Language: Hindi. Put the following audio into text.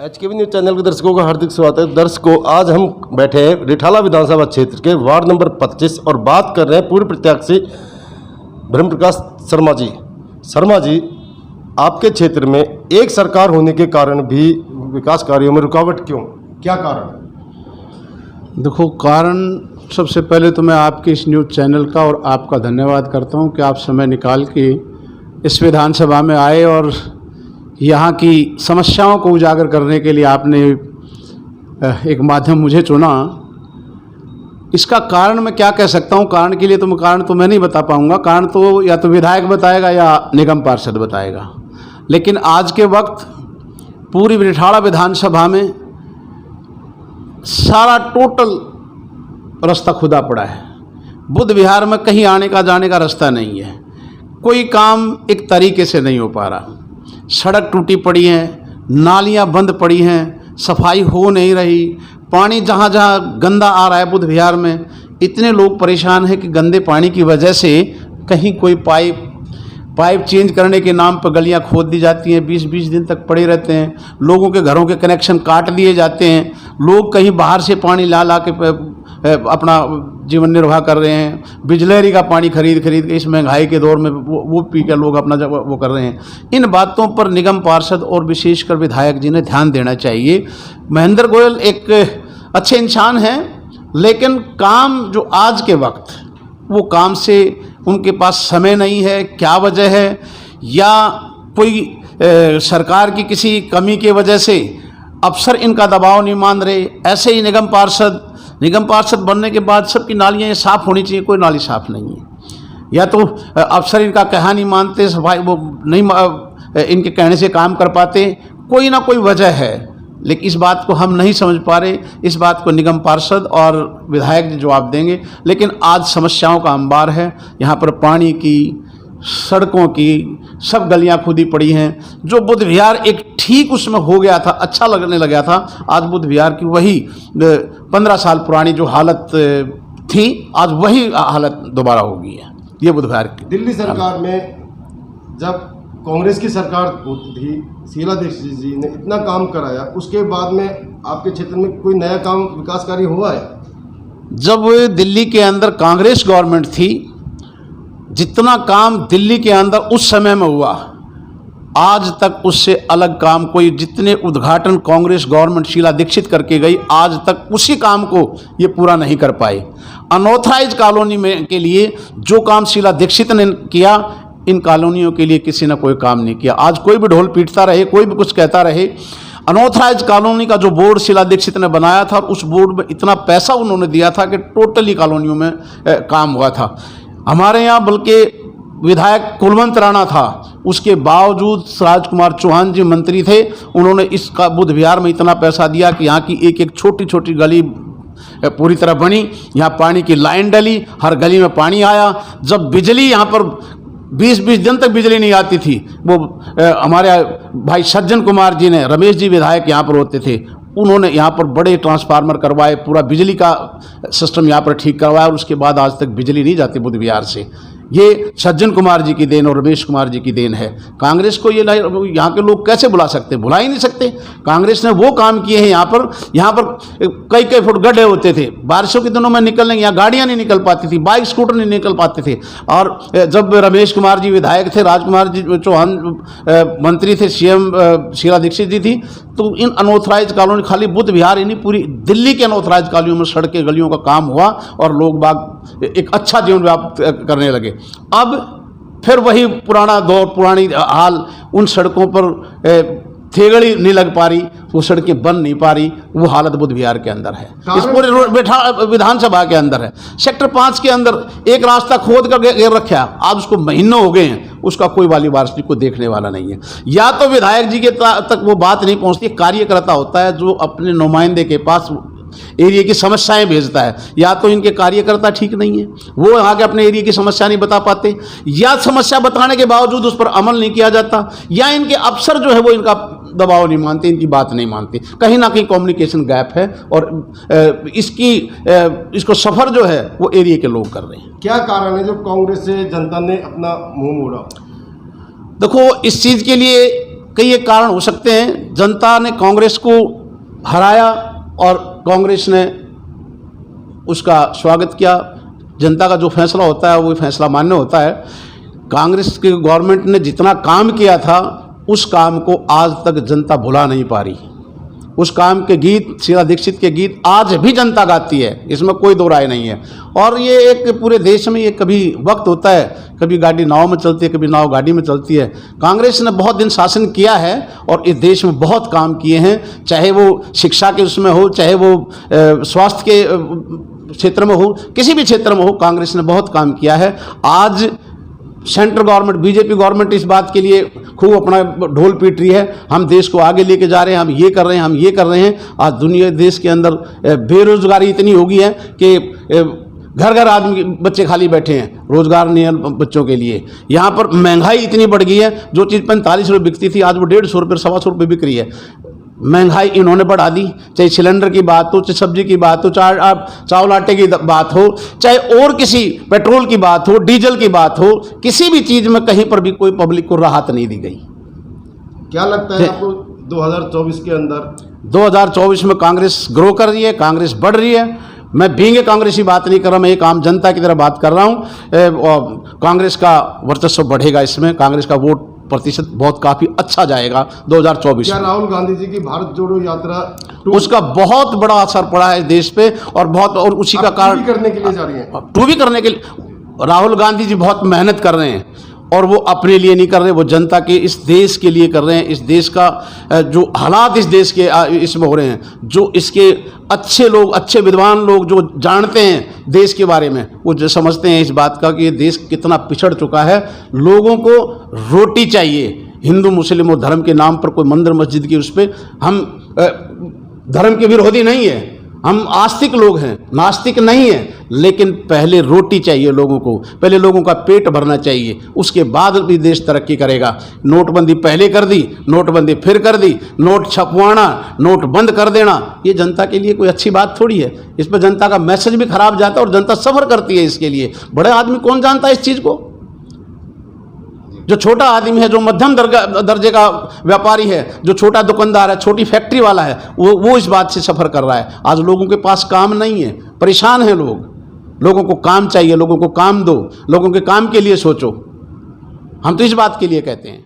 HKB न्यूज चैनल के दर्शकों का हार्दिक स्वागत है। दर्शकों, आज हम बैठे हैं रिठाला विधानसभा क्षेत्र के वार्ड नंबर 25 और बात कर रहे हैं पूर्व प्रत्याशी ब्रह्म प्रकाश शर्मा जी। शर्मा जी, आपके क्षेत्र में एक सरकार होने के कारण भी विकास कार्यों में रुकावट क्यों, क्या कारण है? देखो, कारण सबसे पहले तो मैं आपके इस न्यूज़ चैनल का और आपका धन्यवाद करता हूं कि आप समय निकाल के इस विधानसभा में आए और यहाँ की समस्याओं को उजागर करने के लिए आपने एक माध्यम मुझे चुना। इसका कारण मैं क्या कह सकता हूँ, कारण के लिए तो मैं नहीं बता पाऊँगा। कारण तो या तो विधायक बताएगा या निगम पार्षद बताएगा। लेकिन आज के वक्त पूरी रिठाला विधानसभा में सारा टोटल रास्ता खुदा पड़ा है। बुद्ध विहार में कहीं आने का जाने का रास्ता नहीं है। कोई काम एक तरीके से नहीं हो पा रहा। सड़क टूटी पड़ी हैं, नालियां बंद पड़ी हैं, सफाई हो नहीं रही। पानी जहाँ जहाँ गंदा आ रहा है बुद्ध विहार में, इतने लोग परेशान हैं कि गंदे पानी की वजह से कहीं कोई पाइप चेंज करने के नाम पर गलियां खोद दी जाती हैं, 20-20 दिन तक पड़े रहते हैं। लोगों के घरों के कनेक्शन काट दिए जाते हैं। लोग कहीं बाहर से पानी ला के अपना जीवन निर्वाह कर रहे हैं। बिजलेरी का पानी खरीद के इस महंगाई के दौर में वो पी कर लोग अपना वो कर रहे हैं। इन बातों पर निगम पार्षद और विशेषकर विधायक जी ने ध्यान देना चाहिए। महेंद्र गोयल एक अच्छे इंसान हैं, लेकिन काम जो आज के वक्त वो काम से उनके पास समय नहीं है। क्या वजह है, या कोई सरकार की किसी कमी की वजह से अफसर इनका दबाव नहीं मान रहे। ऐसे ही निगम पार्षद बनने के बाद सबकी नालियाँ साफ़ होनी चाहिए, कोई नाली साफ़ नहीं है। या तो अफसर इनका कहा नहीं मानते, सफाई वो नहीं इनके कहने से काम कर पाते, कोई ना कोई वजह है। लेकिन इस बात को हम नहीं समझ पा रहे। इस बात को निगम पार्षद और विधायक जी जवाब देंगे। लेकिन आज समस्याओं का अंबार है। यहाँ पर पानी की, सड़कों की, सब गलियां खुदी पड़ी हैं। जो बुद्ध विहार एक ठीक उसमें हो गया था, अच्छा लगने लगा था, आज बुद्ध विहार की वही 15 साल पुरानी जो हालत थी, आज वही हालत दोबारा हो गई है। ये बुद्ध विहार की दिल्ली सरकार में जब कांग्रेस की सरकार थी, शीला दीक्षित जी ने इतना काम कराया, उसके बाद में आपके क्षेत्र में कोई नया काम विकास कार्य हुआ है? जब दिल्ली के अंदर कांग्रेस गवर्नमेंट थी, जितना काम दिल्ली के अंदर उस समय में हुआ, आज तक उससे अलग काम कोई, जितने उद्घाटन कांग्रेस गवर्नमेंट शीला दीक्षित करके गई, आज तक उसी काम को ये पूरा नहीं कर पाए। अनऑथराइज कॉलोनी में के लिए जो काम शीला दीक्षित ने किया, इन कॉलोनियों के लिए किसी ने कोई काम नहीं किया। आज कोई भी ढोल पीटता रहे, कोई भी कुछ कहता रहे। अनऑथराइज कॉलोनी का जो बोर्ड शीला दीक्षित ने बनाया था, उस बोर्ड में इतना पैसा उन्होंने दिया था कि टोटली कॉलोनियों में काम हुआ था। हमारे यहाँ बल्कि विधायक कुलवंत राणा था, उसके बावजूद राजकुमार चौहान जी मंत्री थे, उन्होंने इसका बुद्ध विहार में इतना पैसा दिया कि यहाँ की एक एक छोटी छोटी गली पूरी तरह बनी। यहाँ पानी की लाइन डली, हर गली में पानी आया। जब बिजली यहाँ पर 20-20 दिन तक बिजली नहीं आती थी, वो हमारे भाई सज्जन कुमार जी ने, रमेश जी विधायक यहाँ पर होते थे, उन्होंने यहाँ पर बड़े ट्रांसफार्मर करवाए, पूरा बिजली का सिस्टम यहाँ पर ठीक करवाया, और उसके बाद आज तक बिजली नहीं जाती बुद्ध विहार से। ये सज्जन कुमार जी की देन और रमेश कुमार जी की देन है। कांग्रेस को ये यहाँ के लोग कैसे बुला सकते, बुला ही नहीं सकते। कांग्रेस ने वो काम किए हैं। यहाँ पर कई फुट गड्ढे होते थे, बारिशों के दिनों में निकलने, यहाँ गाड़ियाँ नहीं निकल पाती थी, बाइक स्कूटर नहीं निकल पाते थे। और जब रमेश कुमार जी विधायक थे, राजकुमार जी चौहान मंत्री थे, CM शीला दीक्षित जी थी, तो इन अनऑथराइज कॉलोनी, खाली बुद्ध विहार ही नहीं, पूरी दिल्ली के अनऑथराइज कॉलोनियों में सड़कें गलियों का काम हुआ और लोग बाग एक अच्छा जीवन व्याप्त करने लगे। अब फिर वही पुराना दौर, पुरानी हाल, उन सड़कों पर थेगड़ी नहीं लग पा रही, वो सड़कें बन नहीं पा रही, वो हालत बुद्ध विहार के अंदर है, इस पूरे विधानसभा के अंदर है। सेक्टर 5 के अंदर एक रास्ता खोद कर घेर रखा, आज उसको महीनों हो गए हैं, उसका कोई वाली वारसी को देखने वाला नहीं है। या तो विधायक जी के तक वो बात नहीं पहुंचती, कार्यकर्ता होता है जो अपने नुमाइंदे के पास एरिया की समस्याएं भेजता है। या तो इनके कार्यकर्ता ठीक नहीं है, वो आगे अपने एरिया की समस्या नहीं बता पाते, या समस्या बताने के बावजूद उस पर अमल नहीं किया जाता, या इनके अफसर जो है वो इनका दबाव नहीं मानते, इनकी बात नहीं मानते। कहीं ना कहीं कम्युनिकेशन गैप है, और इसको सफ़र जो है वो एरिया के लोग कर रहे हैं। क्या कारण है जो कांग्रेस से जनता ने अपना मुंह मोड़ा? देखो, इस चीज़ के लिए कई एक कारण हो सकते हैं। जनता ने कांग्रेस को हराया और कांग्रेस ने उसका स्वागत किया। जनता का जो फैसला होता है वो फैसला मान्य होता है। कांग्रेस की गवर्नमेंट ने जितना काम किया था उस काम को आज तक जनता भुला नहीं पा रही। उस काम के गीत, शीला दीक्षित के गीत आज भी जनता गाती है, इसमें कोई दो राय नहीं है। और ये एक पूरे देश में ये कभी वक्त होता है, कभी गाड़ी नाव में चलती है, कभी नाव गाड़ी में चलती है। कांग्रेस ने बहुत दिन शासन किया है और इस देश में बहुत काम किए हैं, चाहे वो शिक्षा के उसमें हो, चाहे वो स्वास्थ्य के क्षेत्र में हो, किसी भी क्षेत्र में हो, कांग्रेस ने बहुत काम किया है। आज सेंट्रल गवर्नमेंट, बीजेपी गवर्नमेंट इस बात के लिए खूब अपना ढोल पीट रही है, हम देश को आगे लेके जा रहे हैं, हम ये कर रहे हैं, हम ये कर रहे हैं। आज दुनिया, देश के अंदर बेरोजगारी इतनी हो गई है कि घर घर आदमी, बच्चे खाली बैठे हैं, रोजगार नहीं है बच्चों के लिए। यहाँ पर महंगाई इतनी बढ़ गई है, जो चीज़ 45 रुपये बिकती थी आज वो 150 रुपये, 125 रुपये बिक रही है। महंगाई इन्होंने बढ़ा दी, चाहे सिलेंडर की बात हो, चाहे सब्जी की बात हो, चाहे आप चावल आटे की बात हो, चाहे और किसी पेट्रोल की बात हो, डीजल की बात हो, किसी भी चीज़ में कहीं पर भी कोई पब्लिक को राहत नहीं दी गई। क्या लगता है आपको 2024 के अंदर? 2024 में कांग्रेस ग्रो कर रही है, कांग्रेस बढ़ रही है। मैं बींगे कांग्रेस की बात नहीं कर रहा, मैं एक आम जनता की तरह बात कर रहा हूँ। कांग्रेस का वर्चस्व बढ़ेगा, इसमें कांग्रेस का वोट प्रतिशत बहुत काफ़ी अच्छा जाएगा 2024 क्या में। राहुल गांधी जी की भारत जोड़ो यात्रा उसका बहुत बड़ा असर पड़ा है देश पे, और उसी का कारण करने के लिए जा रही है। टू भी करने के लिए राहुल गांधी जी बहुत मेहनत कर रहे हैं, और वो अपने लिए नहीं कर रहे, वो जनता के, इस देश के लिए कर रहे हैं। इस देश का जो हालात इस देश के इसमें हो रहे हैं, जो इसके अच्छे लोग, अच्छे विद्वान लोग जो जानते हैं देश के बारे में, वो जो समझते हैं इस बात का कि ये देश कितना पिछड़ चुका है। लोगों को रोटी चाहिए। हिंदू मुस्लिम और धर्म के नाम पर कोई मंदिर मस्जिद की, उस पर हम धर्म के विरोधी नहीं है, हम आस्तिक लोग हैं, नास्तिक नहीं है, लेकिन पहले रोटी चाहिए लोगों को, पहले लोगों का पेट भरना चाहिए, उसके बाद भी देश तरक्की करेगा। नोटबंदी पहले कर दी, नोटबंदी फिर कर दी, नोट छपवाना, नोट बंद कर देना, ये जनता के लिए कोई अच्छी बात थोड़ी है। इस पर जनता का मैसेज भी खराब जाता है और जनता सफ़र करती है इसके लिए। बड़े आदमी कौन जानता है इस चीज़ को? जो छोटा आदमी है, जो मध्यम दर्जे का व्यापारी है, जो छोटा दुकानदार है, छोटी फैक्ट्री वाला है, वो इस बात से सफ़र कर रहा है। आज लोगों के पास काम नहीं है, परेशान हैं लोग। लोगों को काम चाहिए, लोगों को काम दो, लोगों के काम के लिए सोचो। हम तो इस बात के लिए कहते हैं।